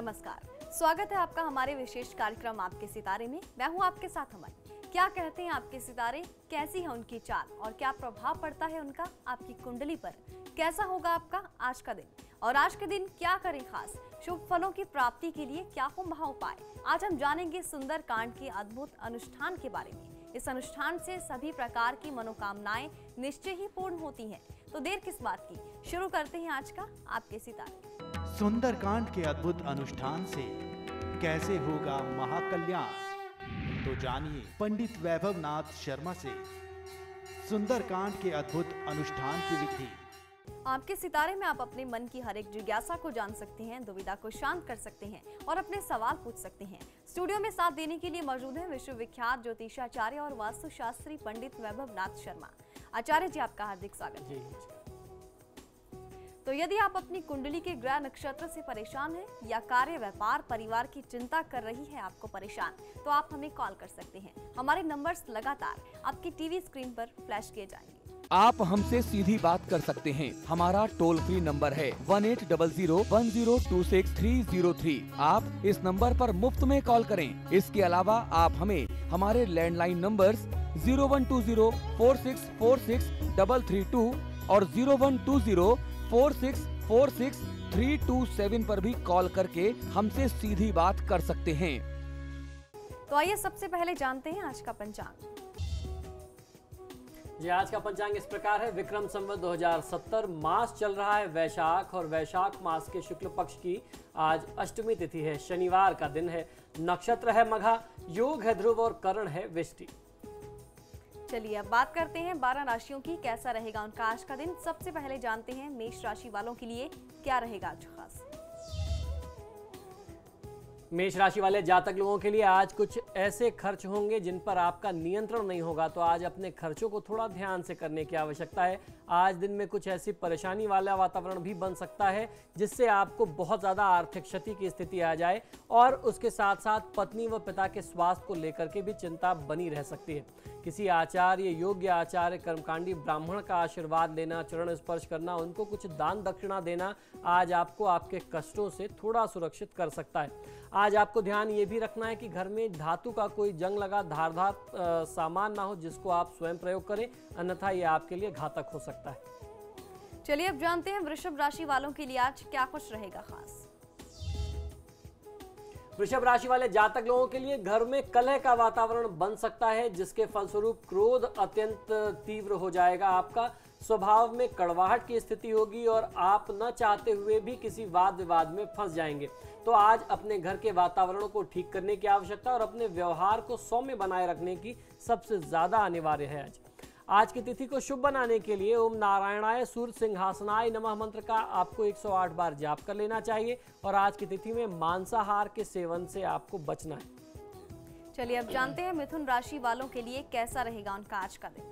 नमस्कार, स्वागत है आपका हमारे विशेष कार्यक्रम आपके सितारे में। मैं हूं आपके साथ अमन। क्या कहते हैं आपके सितारे, कैसी है उनकी चाल और क्या प्रभाव पड़ता है उनका आपकी कुंडली पर? कैसा होगा आपका आज का दिन और आज के दिन क्या करें खास? शुभ फलों की प्राप्ति के लिए क्या हो महा उपाय? आज हम जानेंगे सुंदर कांड के अद्भुत अनुष्ठान के बारे में। इस अनुष्ठान से सभी प्रकार की मनोकामनाएं निश्चय ही पूर्ण होती हैं। तो देर किस बात की, शुरू करते हैं आज का आपके सितारे। सुंदरकांड के अद्भुत अनुष्ठान से कैसे होगा महाकल्याण, तो जानिए पंडित वैभव नाथ शर्मा से सुंदरकांड के अद्भुत अनुष्ठान की विधि। आपके सितारे में आप अपने मन की हर एक जिज्ञासा को जान सकते हैं, दुविधा को शांत कर सकते हैं और अपने सवाल पूछ सकते हैं। स्टूडियो में साथ देने के लिए मौजूद हैं विश्वविख्यात ज्योतिषाचार्य और वास्तुशास्त्री पंडित वैभव नाथ शर्मा। आचार्य जी, आपका हार्दिक स्वागत है। तो यदि आप अपनी कुंडली के ग्रह नक्षत्र से परेशान हैं या कार्य, व्यापार, परिवार की चिंता कर रही है आपको परेशान, तो आप हमें कॉल कर सकते हैं। हमारे नंबर्स लगातार आपकी टीवी स्क्रीन पर फ्लैश किए जाएंगे। आप हमसे सीधी बात कर सकते हैं। हमारा टोल फ्री नंबर है 18001026-303। आप इस नंबर पर मुफ्त में कॉल करें। इसके अलावा आप हमें हमारे लैंडलाइन नंबर्स 012046463332 और 012046463327 पर भी कॉल करके हमसे सीधी बात कर सकते हैं। तो आइए सबसे पहले जानते हैं आज का पंचांग। जी, आज का पंचांग इस प्रकार है। विक्रम संवत 2070, मास चल रहा है वैशाख और वैशाख मास के शुक्ल पक्ष की आज अष्टमी तिथि है। शनिवार का दिन है। नक्षत्र है मघा, योग है ध्रुव और करण है विष्टि। चलिए अब बात करते हैं 12 राशियों की, कैसा रहेगा उनका आज का दिन। सबसे पहले जानते हैं मेष राशि वालों के लिए क्या रहेगा आज खास। मेष राशि वाले जातक लोगों के लिए आज कुछ ऐसे खर्च होंगे जिन पर आपका नियंत्रण नहीं होगा, तो आज अपने खर्चों को थोड़ा ध्यान से करने की आवश्यकता है। आज दिन में कुछ ऐसी परेशानी वाला वातावरण भी बन सकता है जिससे आपको बहुत ज़्यादा आर्थिक क्षति की स्थिति आ जाए और उसके साथ साथ पत्नी व पिता के स्वास्थ्य को लेकर के भी चिंता बनी रह सकती है। किसी आचार्य, योग्य आचार्य, कर्मकांडी ब्राह्मण का आशीर्वाद लेना, चरण स्पर्श करना, उनको कुछ दान दक्षिणा देना आज आपको आपके कष्टों से थोड़ा सुरक्षित कर सकता है। आज आपको ध्यान ये भी रखना है कि घर में धातु का कोई जंग लगा धारदार सामान ना हो जिसको आप स्वयं प्रयोग करें, अन्यथा ये आपके लिए घातक हो सकता है। चलिए अब जानते हैं वृषभ राशि वालों के लिए आज क्या कुछ रहेगा खास। वृषभ राशि वाले जातक लोगों के लिए घर में कलह का वातावरण बन सकता है जिसके फलस्वरूप क्रोध अत्यंत तीव्र हो जाएगा। आपका स्वभाव में कड़वाहट की स्थिति होगी और आप न चाहते हुए भी किसी वाद विवाद में फंस जाएंगे। तो आज अपने घर के वातावरण को ठीक करने की आवश्यकता और अपने व्यवहार को सौम्य बनाए रखने की सबसे ज्यादा अनिवार्य है। आज की तिथि को शुभ बनाने के लिए ओम नारायणाय सूर्य सिंहासनाय नमः मंत्र का आपको 108 बार जाप कर लेना चाहिए और आज की तिथि में मांसाहार के सेवन से आपको बचना है। चलिए अब जानते हैं मिथुन राशि वालों के लिए कैसा रहेगा उनका आज का दिन।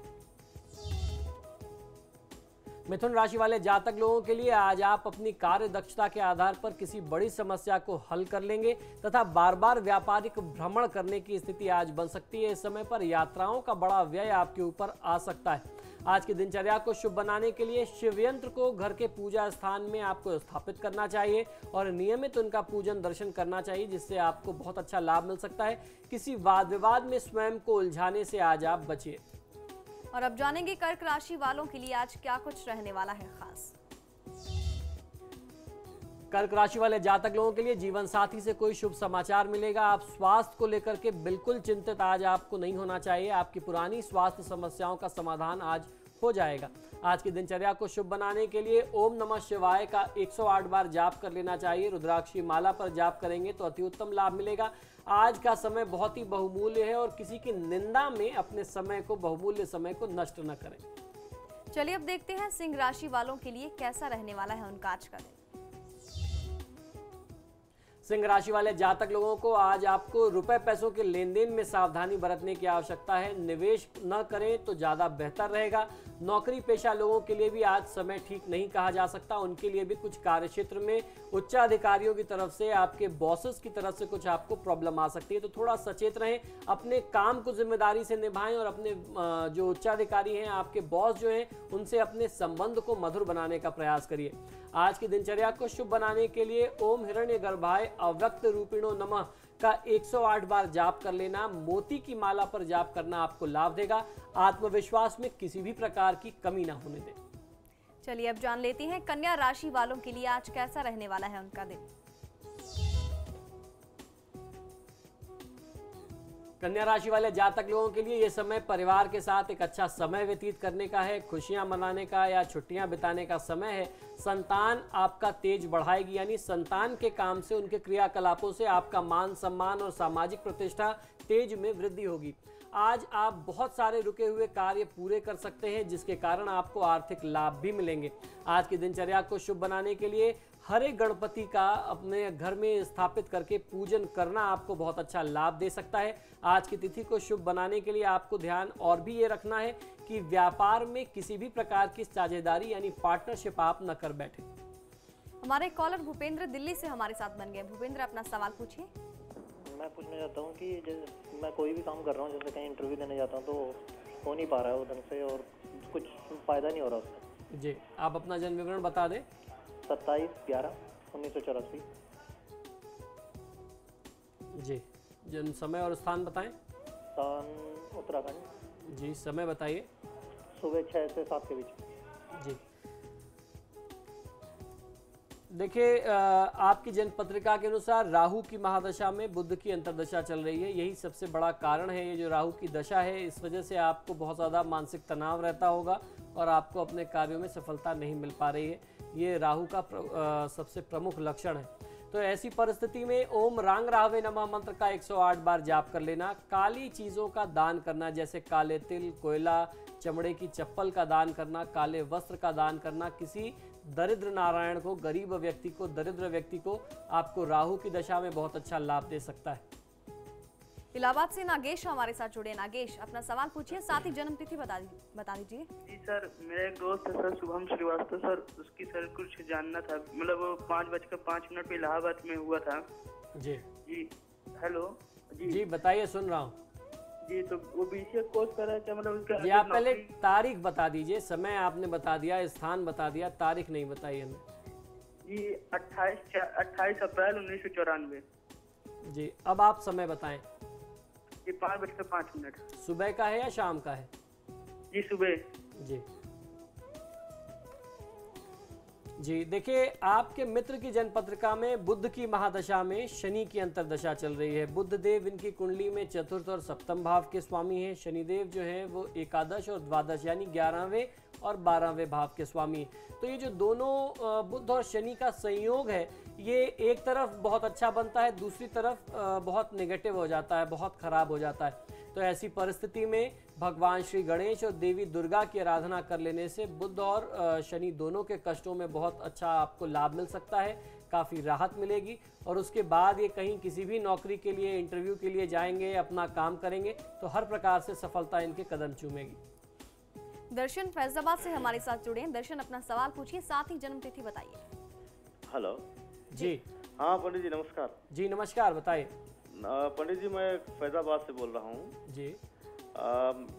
मिथुन राशि वाले जातक लोगों के लिए आज आप अपनी कार्य दक्षता के आधार पर किसी बड़ी समस्या को हल कर लेंगे तथा बार बार व्यापारिक भ्रमण करने की स्थिति आज बन सकती है। इस समय पर यात्राओं का बड़ा व्यय आपके ऊपर आ सकता है। आज की दिनचर्या को शुभ बनाने के लिए शिव यंत्र को घर के पूजा स्थान में आपको स्थापित करना चाहिए और नियमित उनका पूजन दर्शन करना चाहिए जिससे आपको बहुत अच्छा लाभ मिल सकता है। किसी वाद विवाद में स्वयं को उलझाने से आज आप बचिए। और अब जानेंगे कर्क राशि वालों के लिए आज क्या कुछ रहने वाला है खास। कर्क राशि वाले जातक लोगों के लिए जीवन साथी से कोई शुभ समाचार मिलेगा। आप स्वास्थ्य को लेकर के बिल्कुल चिंतित आज आपको नहीं होना चाहिए। आपकी पुरानी स्वास्थ्य समस्याओं का समाधान आज हो जाएगा। आज की दिनचर्या को शुभ बनाने के लिए ओम नमः शिवाय का 108 बार जाप कर लेना चाहिए। रुद्राक्षी माला पर जाप करेंगे तो अति उत्तम लाभ मिलेगा। आज का समय बहुत ही बहुमूल्य है और किसी की निंदा में अपने समय को, बहुमूल्य समय को नष्ट न करें। चलिए अब देखते हैं सिंह राशि वालों के लिए कैसा रहने वाला है उनका आज का दिन। सिंह राशि वाले जातक लोगों को आज आपको रुपए पैसों के लेन देन में सावधानी बरतने की आवश्यकता है। निवेश न करें तो ज्यादा बेहतर रहेगा। नौकरी पेशा लोगों के लिए भी आज समय ठीक नहीं कहा जा सकता। उनके लिए भी कुछ कार्य क्षेत्र में उच्चाधिकारियों की तरफ से, आपके बॉसेस की तरफ से कुछ आपको प्रॉब्लम आ सकती है, तो थोड़ा सचेत रहें। अपने काम को जिम्मेदारी से निभाएं और अपने जो उच्चाधिकारी हैं, आपके बॉस जो हैं, उनसे अपने संबंध को मधुर बनाने का प्रयास करिए। आज की दिनचर्या को शुभ बनाने के लिए ओम हिरण्य गर्भाय अव्यक्त रूपिणो नमः का 108 बार जाप कर लेना। मोती की माला पर जाप करना आपको लाभ देगा। आत्मविश्वास में किसी भी प्रकार की कमी ना होने दें। चलिए अब जान लेते हैं कन्या राशि वालों के लिए आज कैसा रहने वाला है उनका दिन। कन्या राशि वाले जातक लोगों के लिए यह समय परिवार के साथ एक अच्छा समय व्यतीत करने का है, खुशियां मनाने का या छुट्टियां बिताने का समय है। संतान आपका तेज बढ़ाएगी, यानी संतान के काम से, उनके क्रियाकलापों से आपका मान सम्मान और सामाजिक प्रतिष्ठा तेज में वृद्धि होगी। आज आप बहुत सारे रुके हुए कार्य पूरे कर सकते हैं, जिसके कारण आपको आर्थिक लाभ भी मिलेंगे। आज की दिनचर्या को शुभ बनाने के लिए हरे गणपति का अपने घर में स्थापित करके पूजन करना आपको बहुत अच्छा लाभ दे सकता है। आज की तिथि को शुभ बनाने के लिए आपको ध्यान और भी ये रखना है कि व्यापार में किसी भी प्रकार की साझेदारी यानी पार्टनरशिप आप न कर बैठे। हमारे कॉलर भूपेंद्र दिल्ली से हमारे साथ बन गए। भूपेंद्र, अपना सवाल पूछिए। मैं पूछना चाहता हूँ कि जैसे मैं कोई भी काम कर रहा हूँ, जैसे कहीं इंटरव्यू देने जाता हूँ तो हो नहीं पा रहा है वो ढंग से और कुछ फ़ायदा नहीं हो रहा उसका। जी, आप अपना जन्म विवरण बता दें। 27/11/1984। जी, जन्म समय और स्थान बताएं। स्थान उत्तराखंड। जी, समय बताइए। सुबह 6 से 7 के बीच। जी, देखिए आपकी जन्म पत्रिका के अनुसार राहु की महादशा में बुध की अंतर्दशा चल रही है। यही सबसे बड़ा कारण है, ये जो राहु की दशा है, इस वजह से आपको बहुत ज़्यादा मानसिक तनाव रहता होगा और आपको अपने कार्यों में सफलता नहीं मिल पा रही है। ये राहु का सबसे प्रमुख लक्षण है। तो ऐसी परिस्थिति में ओम रांग राहवे नमः मंत्र का 108 बार जाप कर लेना। काली चीज़ों का दान करना, जैसे काले तिल, कोयला, चमड़े की चप्पल का दान करना, काले वस्त्र का दान करना, किसी दरिद्र नारायण को, गरीब व्यक्ति को, दरिद्र व्यक्ति को आपको राहु की दशा में बहुत अच्छा लाभ दे सकता है। इलाहाबाद से नागेश हमारे साथ जुड़े। नागेश, अपना सवाल पूछिए, साथ ही जन्म तिथि बता दीजिए। जी सर, मेरा एक दोस्त है सर, शुभम श्रीवास्तव सर, उसकी सर कुछ जानना था। मतलब वो 5:05 पे इलाहाबाद में हुआ था। जी जी, हेलो जी, बताइए, सुन रहा हूँ। जी, तो वो BCA कोर्स कर रहा है क्या? मतलब उसका जी, आप पहले तारीख बता दीजिए। समय आपने बता दिया, स्थान बता दिया, तारीख नहीं बताई हमें। जी, 28 अप्रैल 1994। जी, अब आप समय बताएं। जी, 5:05। सुबह का है या शाम का है? जी, सुबह। जी जी, देखिए आपके मित्र की जन्म पत्रिका में बुध की महादशा में शनि की अंतर्दशा चल रही है। बुध देव इनकी कुंडली में चतुर्थ और सप्तम भाव के स्वामी हैं। शनिदेव जो है वो एकादश और द्वादश यानी 11वें और 12वें भाव के स्वामी हैं। तो ये जो दोनों बुध और शनि का संयोग है, ये एक तरफ बहुत अच्छा बनता है, दूसरी तरफ बहुत नेगेटिव हो जाता है, बहुत खराब हो जाता है। तो ऐसी परिस्थिति में भगवान श्री गणेश और देवी दुर्गा की आराधना कर लेने से बुध और शनि दोनों के कष्टों में बहुत अच्छा आपको लाभ मिल सकता है, काफ़ी राहत मिलेगी। और उसके बाद ये कहीं किसी भी नौकरी के लिए, इंटरव्यू के लिए जाएंगे, अपना काम करेंगे तो हर प्रकार से सफलता इनके कदम चूमेगी। दर्शन फैजाबाद से हमारे साथ जुड़े हैं। दर्शन, अपना सवाल पूछिए, साथ ही जन्म तिथि बताइए। हेलो जी, हाँ पंडित जी नमस्कार। जी नमस्कार, बताइए। पंडित जी मैं फैजाबाद से बोल रहा हूँ जी।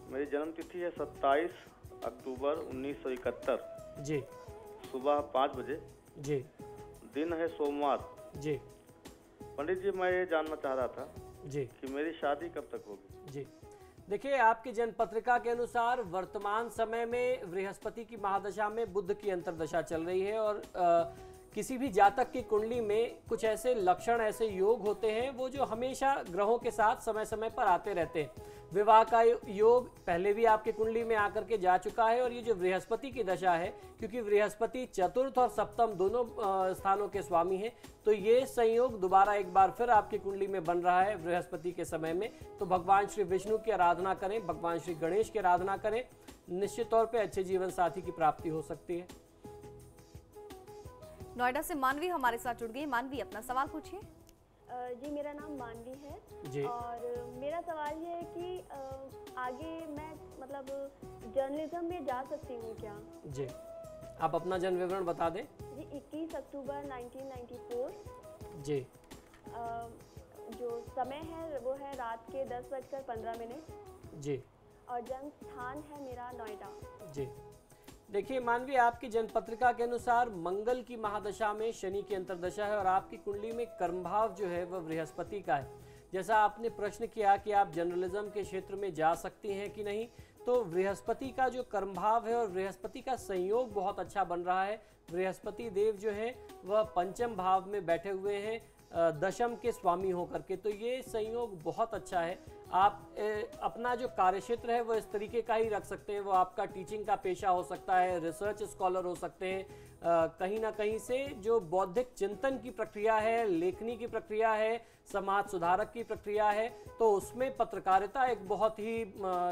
मेरी जन्म तिथि है 27 अक्टूबर 1971। जी। सुबह 5 बजे। जी। दिन है सोमवार। जी। पंडित जी मैं ये जानना चाह रहा था जी कि मेरी शादी कब तक होगी। जी, देखिए आपकी जन्म पत्रिका के अनुसार वर्तमान समय में बृहस्पति की महादशा में बुध की अंतर्दशा चल रही है और किसी भी जातक की कुंडली में कुछ ऐसे लक्षण, ऐसे योग होते हैं वो जो हमेशा ग्रहों के साथ समय समय पर आते रहते हैं। विवाह का योग पहले भी आपकी कुंडली में आकर के जा चुका है और ये जो बृहस्पति की दशा है, क्योंकि बृहस्पति चतुर्थ और सप्तम दोनों स्थानों के स्वामी हैं, तो ये संयोग दोबारा एक बार फिर आपकी कुंडली में बन रहा है बृहस्पति के समय में। तो भगवान श्री विष्णु की आराधना करें, भगवान श्री गणेश की आराधना करें, निश्चित तौर पर अच्छे जीवन साथी की प्राप्ति हो सकती है। नोएडा से मानवी हमारे साथ जुड़ गई। मानवी, अपना सवाल पूछिए। जी, मेरा नाम मानवी है जी। और मेरा सवाल ये है कि आगे मैं मतलब जर्नलिज्म में जा सकती हूँ क्या? जी, आप अपना जन्म विवरण बता दें। जी, 21 अक्टूबर 1994। जी। जो समय है वो है रात के 10:15। जी। और जन्म स्थान है मेरा नोएडा। जी, देखिए मानवीय, आपकी जन्म पत्रिका के अनुसार मंगल की महादशा में शनि की अंतर्दशा है और आपकी कुंडली में कर्म भाव जो है वह बृहस्पति का है। जैसा आपने प्रश्न किया कि आप जर्नलिज्म के क्षेत्र में जा सकती हैं कि नहीं, तो बृहस्पति का जो कर्म भाव है और बृहस्पति का संयोग बहुत अच्छा बन रहा है। बृहस्पति देव जो है वह पंचम भाव में बैठे हुए हैं दशम के स्वामी होकर के, तो ये संयोग बहुत अच्छा है। आप अपना जो कार्यक्षेत्र है वो इस तरीके का ही रख सकते हैं। वो आपका टीचिंग का पेशा हो सकता है, रिसर्च स्कॉलर हो सकते हैं, कहीं ना कहीं से जो बौद्धिक चिंतन की प्रक्रिया है, लेखनी की प्रक्रिया है, समाज सुधारक की प्रक्रिया है, तो उसमें पत्रकारिता एक बहुत ही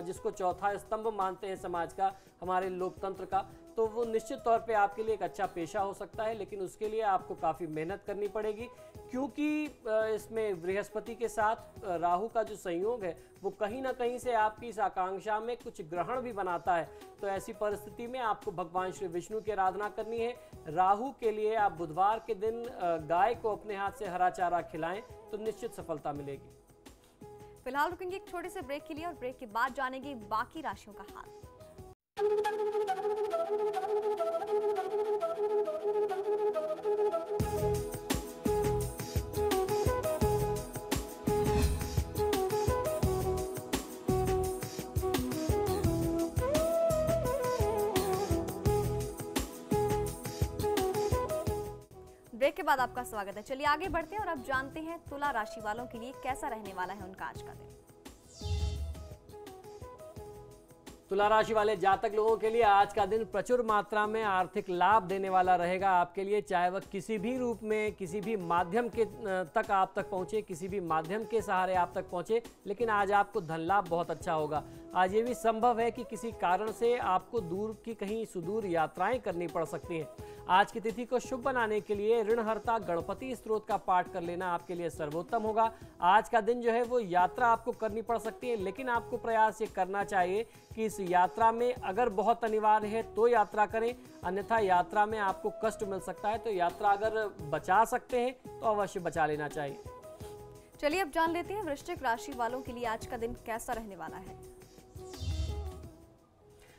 जिसको चौथा स्तंभ मानते हैं समाज का, हमारे लोकतंत्र का, तो वो निश्चित तौर पे आपके लिए एक अच्छा पेशा हो सकता है। लेकिन उसके लिए आपको काफ़ी मेहनत करनी पड़ेगी, क्योंकि इसमें बृहस्पति के साथ राहु का जो संयोग है वो कहीं ना कहीं से आपकी इस आकांक्षा में कुछ ग्रहण भी बनाता है। तो ऐसी परिस्थिति में आपको भगवान श्री विष्णु की आराधना करनी है। राहु के लिए आप बुधवार के दिन गाय को अपने हाथ से हरा चारा खिलाएं तो निश्चित सफलता मिलेगी। फिलहाल रुकेंगे एक छोटे से ब्रेक के लिए और ब्रेक के बाद जानेंगे बाकी राशियों का हाल। ब्रेक के बाद आपका स्वागत है। चलिए आगे बढ़ते हैं और अब जानते हैं तुला राशि वालों के लिए कैसा रहने वाला है उनका आज का दिन। तुला राशि वाले जातक लोगों के लिए आज का दिन प्रचुर मात्रा में आर्थिक लाभ देने वाला रहेगा आपके लिए, चाहे वह किसी भी रूप में, किसी भी माध्यम के तक आप तक पहुंचे, किसी भी माध्यम के सहारे आप तक पहुंचे, लेकिन आज आपको धन लाभ बहुत अच्छा होगा। आज ये भी संभव है कि किसी कारण से आपको दूर की कहीं सुदूर यात्राएं करनी पड़ सकती हैं। आज की तिथि को शुभ बनाने के लिए ऋणहर्ता गणपति स्तोत्र का पाठ कर लेना आपके लिए सर्वोत्तम होगा। आज का दिन जो है वो यात्रा आपको करनी पड़ सकती है, लेकिन आपको प्रयास ये करना चाहिए कि इस यात्रा में अगर बहुत अनिवार्य है तो यात्रा करें, अन्यथा यात्रा में आपको कष्ट मिल सकता है। तो यात्रा अगर बचा सकते हैं तो अवश्य बचा लेना चाहिए। चलिए अब जान लेते हैं वृश्चिक राशि वालों के लिए आज का दिन कैसा रहने वाला है।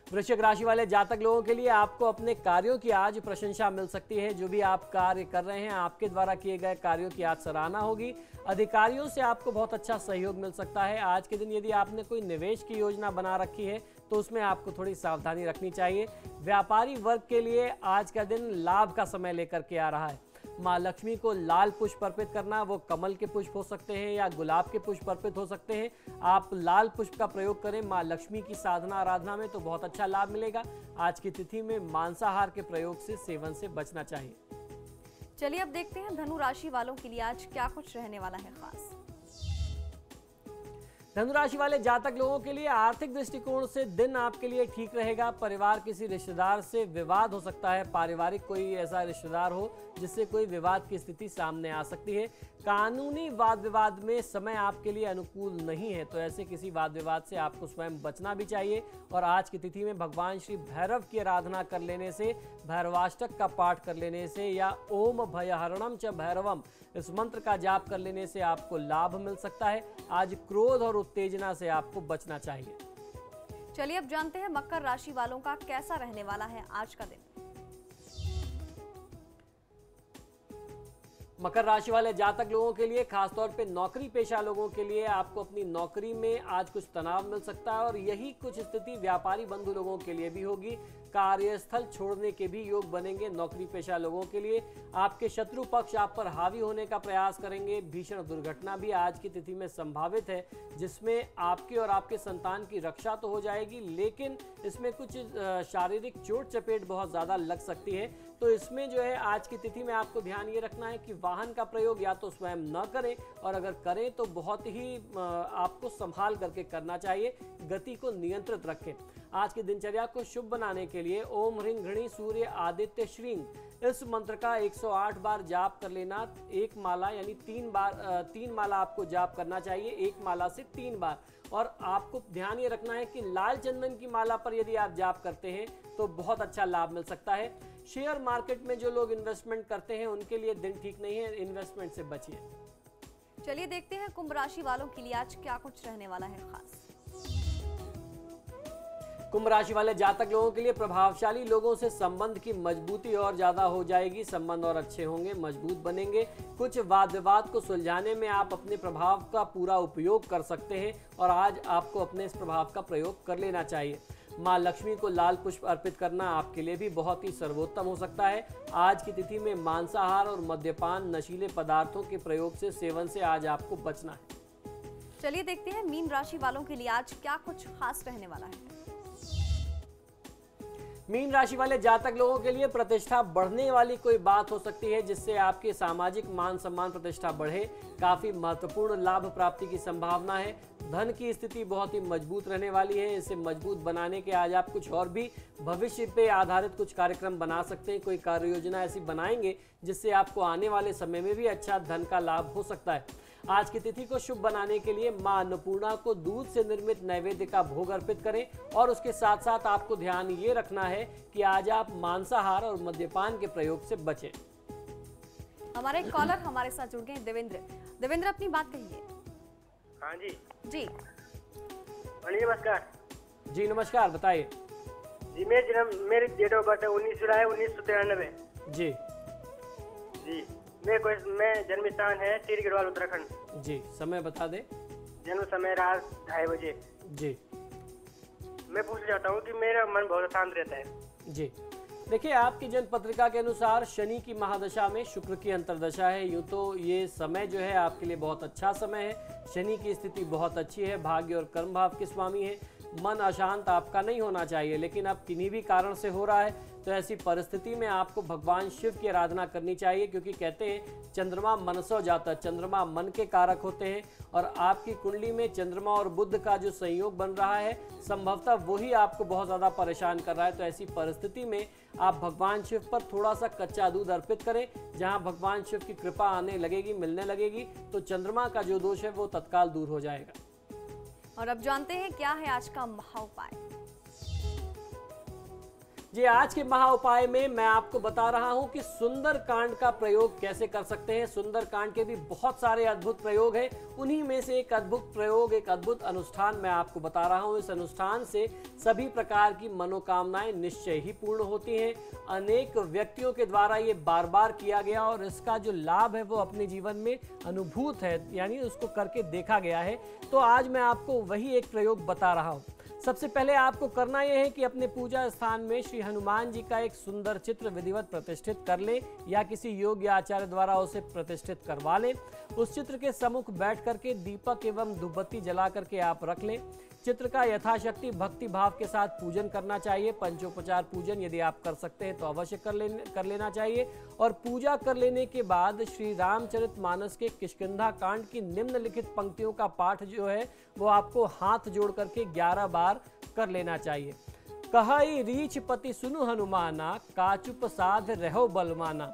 वृश्चिक राशि वाले जातक लोगों के लिए आपको अपने कार्यों की आज प्रशंसा मिल सकती है। जो भी आप कार्य कर रहे हैं, आपके द्वारा किए गए कार्यों की आज सराहना होगी। अधिकारियों से आपको बहुत अच्छा सहयोग मिल सकता है। आज के दिन यदि आपने कोई निवेश की योजना बना रखी है तो उसमें आपको थोड़ी सावधानी रखनी चाहिए। व्यापारी वर्ग के लिए आज का दिन लाभ का समय लेकर के आ रहा है। माँ लक्ष्मी को लाल पुष्प अर्पित करना, वो कमल के पुष्प हो सकते हैं या गुलाब के पुष्प अर्पित हो सकते हैं। आप लाल पुष्प का प्रयोग करें माँ लक्ष्मी की साधना आराधना में तो बहुत अच्छा लाभ मिलेगा। आज की तिथि में मांसाहार के प्रयोग से सेवन से बचना चाहिए। चलिए अब देखते हैं धनु राशि वालों के लिए आज क्या कुछ रहने वाला है खास। धनुराशि वाले जातक लोगों के लिए आर्थिक दृष्टिकोण से दिन आपके लिए ठीक रहेगा। परिवार किसी रिश्तेदार से विवाद हो सकता है, पारिवारिक कोई ऐसा रिश्तेदार हो जिससे कोई विवाद की स्थिति सामने आ सकती है। कानूनी वाद विवाद में समय आपके लिए अनुकूल नहीं है, तो ऐसे किसी वाद विवाद से आपको स्वयं बचना भी चाहिए। और आज की तिथि में भगवान श्री भैरव की आराधना कर लेने से, भैरवाष्टक का पाठ कर लेने से या ओम भयहरणम च भैरवम इस मंत्र का जाप कर लेने से आपको लाभ मिल सकता है। आज क्रोध और उत्तेजना से आपको बचना चाहिए। चलिए अब जानते हैं मकर राशि वालों का कैसा रहने वाला है आज का दिन। मकर राशि वाले जातक लोगों के लिए, खासतौर पे नौकरी पेशा लोगों के लिए, आपको अपनी नौकरी में आज कुछ तनाव मिल सकता है और यही कुछ स्थिति व्यापारी बंधु लोगों के लिए भी होगी। कार्यस्थल छोड़ने के भी योग बनेंगे नौकरी पेशा लोगों के लिए। आपके शत्रु पक्ष आप पर हावी होने का प्रयास करेंगे। भीषण दुर्घटना भी आज की तिथि में संभावित है, जिसमें आपके और आपके संतान की रक्षा तो हो जाएगी, लेकिन इसमें कुछ शारीरिक चोट चपेट बहुत ज़्यादा लग सकती है। तो इसमें जो है आज की तिथि में आपको ध्यान ये रखना है कि वाहन का प्रयोग या तो स्वयं न करें और अगर करें तो बहुत ही आपको संभाल करके करना चाहिए। गति को नियंत्रित रखें। आज की दिनचर्या को शुभ बनाने के लिए ओम ह्रीं घृणी सूर्य आदित्य श्रीं इस मंत्र का 108 बार जाप कर लेना। एक माला यानी 3 माला आपको जाप करना चाहिए, एक माला से 3 बार। और आपको ध्यान ये रखना है कि लाल चंदन की माला पर यदि आप जाप करते हैं तो बहुत अच्छा लाभ मिल सकता है। शेयर मार्केट में जो लोग इन्वेस्टमेंट करते हैं उनके लिए दिन ठीक नहीं है, इन्वेस्टमेंट से बचिए। चलिए देखते हैं कुंभ राशि वालों के लिए आज क्या कुछ रहने वाला है खास। कुंभ राशि वाले जातक लोगों के लिए प्रभावशाली लोगों से संबंध की मजबूती और ज्यादा हो जाएगी। संबंध और अच्छे होंगे, मजबूत बनेंगे। कुछ वाद विवाद को सुलझाने में आप अपने प्रभाव का पूरा उपयोग कर सकते हैं और आज आपको अपने इस प्रभाव का प्रयोग कर लेना चाहिए। माँ लक्ष्मी को लाल पुष्प अर्पित करना आपके लिए भी बहुत ही सर्वोत्तम हो सकता है। आज की तिथि में मांसाहार और मद्यपान, नशीले पदार्थों के प्रयोग से सेवन से आज आपको बचना है। चलिए देखते हैं मीन राशि वालों के लिए आज क्या कुछ खास रहने वाला है। मीन राशि वाले जातक लोगों के लिए प्रतिष्ठा बढ़ने वाली कोई बात हो सकती है जिससे आपके सामाजिक मान सम्मान प्रतिष्ठा बढ़े। काफी महत्वपूर्ण लाभ प्राप्ति की संभावना है। धन की स्थिति बहुत ही मजबूत रहने वाली है। इसे मजबूत बनाने के आज आप कुछ और भी भविष्य पे आधारित कुछ कार्यक्रम बना सकते हैं। कोई कार्य योजना ऐसी बनाएंगे जिससे आपको आने वाले समय में भी अच्छा धन का लाभ हो सकता है। आज की तिथि को शुभ बनाने के लिए मां अन्नपूर्णा को दूध से निर्मित नैवेद्य का भोग अर्पित करें और उसके साथ साथ आपको ध्यान ये रखना है कि आज आप मांसाहार और मद्यपान के प्रयोग से बचें। हमारे एक कॉलर हमारे साथ जुड़ गए हैं, देवेंद्र अपनी बात कहिए। हाँ जी जी नमस्कार। जी नमस्कार, बताइए। जी मेरी डेट ऑफ बर्थ है 19 जुलाई 1993। जी जी मैं जन्म स्थान है टिहरी गढ़वाल उत्तराखंड। जी समय बता दे। जन्म समय रात 2:30 बजे। जी मैं पूछना चाहता हूँ कि मेरा मन बहुत शांत रहता है। जी देखिए, आपकी जन्म पत्रिका के अनुसार शनि की महादशा में शुक्र की अंतर्दशा है। यूँ तो ये समय जो है आपके लिए बहुत अच्छा समय है। शनि की स्थिति बहुत अच्छी है, भाग्य और कर्म भाव के स्वामी है। मन अशांत आपका नहीं होना चाहिए, लेकिन अब किन्हीं भी कारण से हो रहा है तो ऐसी परिस्थिति में आपको भगवान शिव की आराधना करनी चाहिए, क्योंकि कहते हैं चंद्रमा मनसो जाता, चंद्रमा मन के कारक होते हैं और आपकी कुंडली में चंद्रमा और बुध का जो संयोग बन रहा है संभवतः वही आपको बहुत ज़्यादा परेशान कर रहा है। तो ऐसी परिस्थिति में आप भगवान शिव पर थोड़ा सा कच्चा दूध अर्पित करें। जहाँ भगवान शिव की कृपा आने लगेगी, मिलने लगेगी, तो चंद्रमा का जो दोष है वो तत्काल दूर हो जाएगा। और अब जानते हैं क्या है आज का महा उपाय। जी आज के महा उपाय में मैं आपको बता रहा हूं कि सुंदर कांड का प्रयोग कैसे कर सकते हैं। सुंदर कांड के भी बहुत सारे अद्भुत प्रयोग हैं, उन्हीं में से एक अद्भुत प्रयोग, एक अद्भुत अनुष्ठान मैं आपको बता रहा हूं। इस अनुष्ठान से सभी प्रकार की मनोकामनाएं निश्चय ही पूर्ण होती हैं। अनेक व्यक्तियों के द्वारा ये बार बार किया गया और इसका जो लाभ है वो अपने जीवन में अनुभूत है, यानी उसको करके देखा गया है। तो आज मैं आपको वही एक प्रयोग बता रहा हूँ। सबसे पहले आपको करना यह है कि अपने पूजा स्थान में श्री हनुमान जी का एक सुंदर चित्र विधिवत प्रतिष्ठित कर लें या किसी योग्य आचार्य द्वारा उसे प्रतिष्ठित करवा लें। उस चित्र के सम्मुख बैठ करके दीपक एवं धूपबत्ती जला करके आप रख लें। चित्र का यथाशक्ति भक्ति भाव के साथ पूजन करना चाहिए। पंचोपचार पूजन यदि आप कर सकते हैं तो अवश्य कर लेना चाहिए। और पूजा कर लेने के बाद श्री रामचरितमानस के किष्किंधा कांड की निम्नलिखित पंक्तियों का पाठ जो है वो आपको हाथ जोड़ करके 11 बार कर लेना चाहिए। कहई रीछ पति सुनु हनुमाना, काचुप साध रहो बलमाना,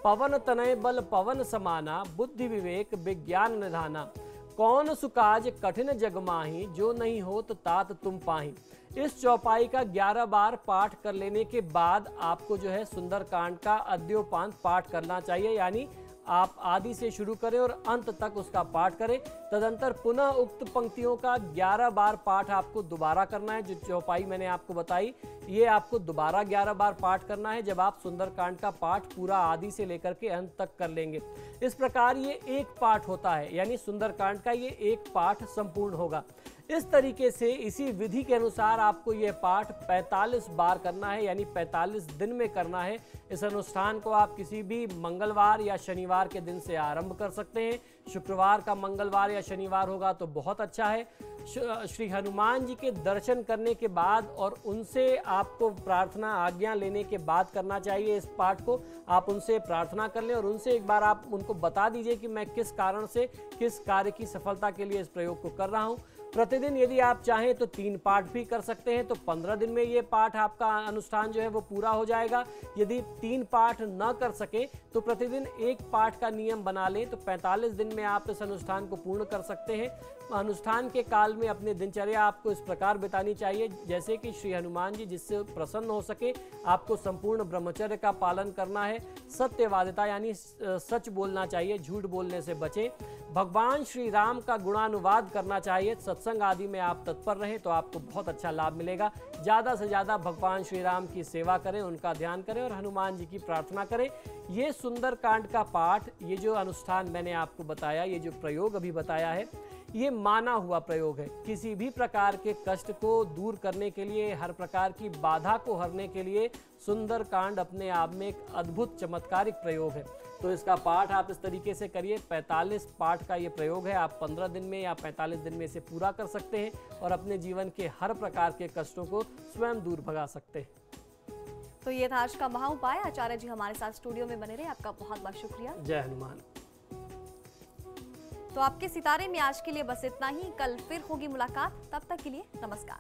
पवन तनय बल पवन समाना, बुद्धि विवेक विज्ञान निधाना, कौन सुकाज कठिन जग माही, जो नहीं हो तो तात तुम पाही। इस चौपाई का 11 बार पाठ कर लेने के बाद आपको जो है सुंदरकांड का अद्योपांत पाठ करना चाहिए, यानी आप आदि से शुरू करें और अंत तक उसका पाठ करें। तदंतर पुनः उक्त पंक्तियों का 11 बार पाठ आपको दोबारा करना है। जो चौपाई मैंने आपको बताई ये आपको दोबारा 11 बार पाठ करना है जब आप सुंदरकांड का पाठ पूरा आदि से लेकर के अंत तक कर लेंगे। इस प्रकार ये एक पाठ होता है, यानी सुंदरकांड का ये एक पाठ संपूर्ण होगा। इस तरीके से इसी विधि के अनुसार आपको यह पाठ 45 बार करना है, यानी 45 दिन में करना है। इस अनुष्ठान को आप किसी भी मंगलवार या शनिवार के दिन से आरंभ कर सकते हैं। शुक्रवार का मंगलवार या शनिवार होगा तो बहुत अच्छा है। श्री हनुमान जी के दर्शन करने के बाद और उनसे आपको प्रार्थना आज्ञा लेने के बाद करना चाहिए। इस पाठ को आप उनसे प्रार्थना कर लें और उनसे एक बार आप उनको बता दीजिए कि मैं किस कारण से किस कार्य की सफलता के लिए इस प्रयोग को कर रहा हूँ। प्रतिदिन यदि आप चाहें तो 3 पाठ भी कर सकते हैं, तो 15 दिन में ये पाठ आपका अनुष्ठान जो है वो पूरा हो जाएगा। यदि 3 पाठ न कर सके तो प्रतिदिन 1 पाठ का नियम बना लें, तो 45 दिन में आप इस अनुष्ठान को पूर्ण कर सकते हैं। अनुष्ठान के काल में अपनी दिनचर्या आपको इस प्रकार बितानी चाहिए जैसे कि श्री हनुमान जी जिससे प्रसन्न हो सके। आपको संपूर्ण ब्रह्मचर्य का पालन करना है, सत्यवादिता यानी सच बोलना चाहिए, झूठ बोलने से बचें। भगवान श्री राम का गुणानुवाद करना चाहिए, सत्संग आदि में आप तत्पर रहें तो आपको बहुत अच्छा लाभ मिलेगा। ज़्यादा से ज़्यादा भगवान श्री राम की सेवा करें, उनका ध्यान करें और हनुमान जी की प्रार्थना करें। ये सुंदरकांड का पाठ, ये जो अनुष्ठान मैंने आपको बताया, ये जो प्रयोग अभी बताया है, ये माना हुआ प्रयोग है। किसी भी प्रकार के कष्ट को दूर करने के लिए, हर प्रकार की बाधा को हरने के लिए सुंदरकांड अपने आप में एक अद्भुत चमत्कारिक प्रयोग है। तो इसका पाठ आप इस तरीके से करिए। 45 पाठ का ये प्रयोग है। आप 15 दिन में या 45 दिन में इसे पूरा कर सकते हैं और अपने जीवन के हर प्रकार के कष्टों को स्वयं दूर भगा सकते हैं। तो ये था आज का महा उपाय। आचार्य जी हमारे साथ स्टूडियो में बने रहे, आपका बहुत बहुत शुक्रिया। जय हनुमान। तो आपके सितारे में आज के लिए बस इतना ही। कल फिर होगी मुलाकात, तब तक के लिए नमस्कार।